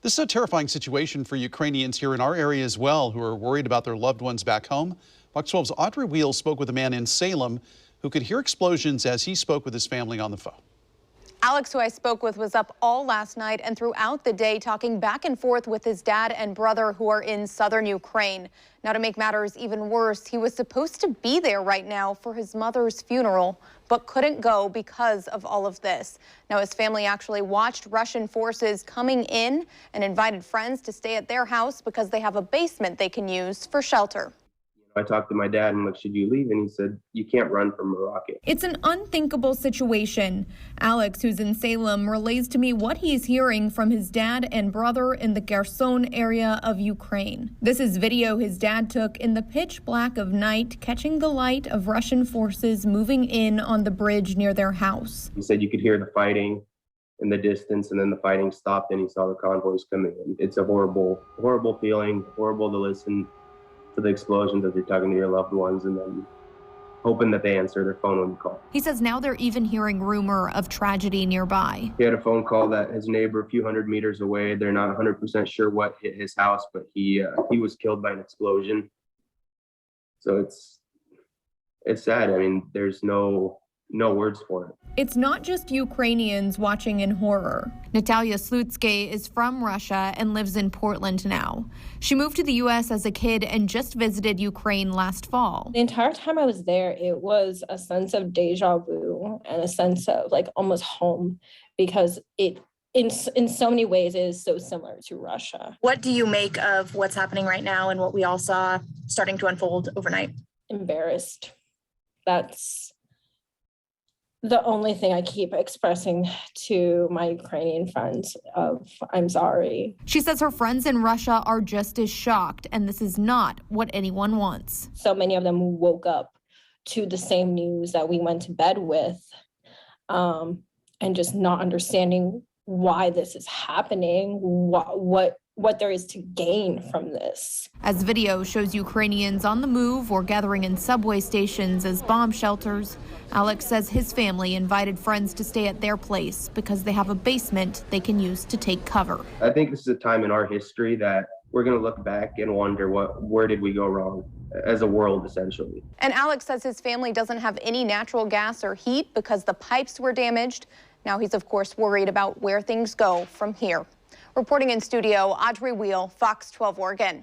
This is a terrifying situation for Ukrainians here in our area as well, who are worried about their loved ones back home. Fox 12's Audrey Wheel spoke with a man in Salem who could hear explosions as he spoke with his family on the phone. Alex, who I spoke with, was up all last night and throughout the day talking back and forth with his dad and brother who are in southern Ukraine. Now, to make matters even worse, he was supposed to be there right now for his mother's funeral, but couldn't go because of all of this. Now, his family actually watched Russian forces coming in and invited friends to stay at their house because they have a basement they can use for shelter. I talked to my dad and like, should you leave? And he said, you can't run from a rocket. It's an unthinkable situation. Alex, who's in Salem, relays to me what he's hearing from his dad and brother in the Kherson area of Ukraine. This is video his dad took in the pitch black of night, catching the light of Russian forces moving in on the bridge near their house. He said you could hear the fighting in the distance, and then the fighting stopped and he saw the convoys coming in. It's a horrible, horrible feeling, horrible to listen to the explosions as you're talking to your loved ones and then hoping that they answer their phone when you call. He says now they're even hearing rumor of tragedy nearby. He had a phone call that his neighbor a few hundred meters away, they're not 100% sure what hit his house, but he was killed by an explosion. So it's sad. I mean, there's no words for it. It's not just Ukrainians watching in horror. Natalia Slutsky is from Russia and lives in Portland now. She moved to the U.S. as a kid and just visited Ukraine last fall. The entire time I was there, it was a sense of deja vu and a sense of like almost home, because it in so many ways it is so similar to Russia. What do you make of what's happening right now and what we all saw starting to unfold overnight? Embarrassed. That's the only thing I keep expressing to my Ukrainian friends of I'm sorry. She says her friends in Russia are just as shocked, and this is not what anyone wants. So many of them woke up to the same news that we went to bed with, and just not understanding why this is happening, what there is to gain from this. As video shows Ukrainians on the move or gathering in subway stations as bomb shelters, Alex says his family invited friends to stay at their place because they have a basement they can use to take cover. I think this is a time in our history that we're going to look back and wonder where did we go wrong as a world, essentially. And Alex says his family doesn't have any natural gas or heat because the pipes were damaged. Now he's, of course, worried about where things go from here. Reporting in studio, Audrey Wheel, Fox 12 Oregon.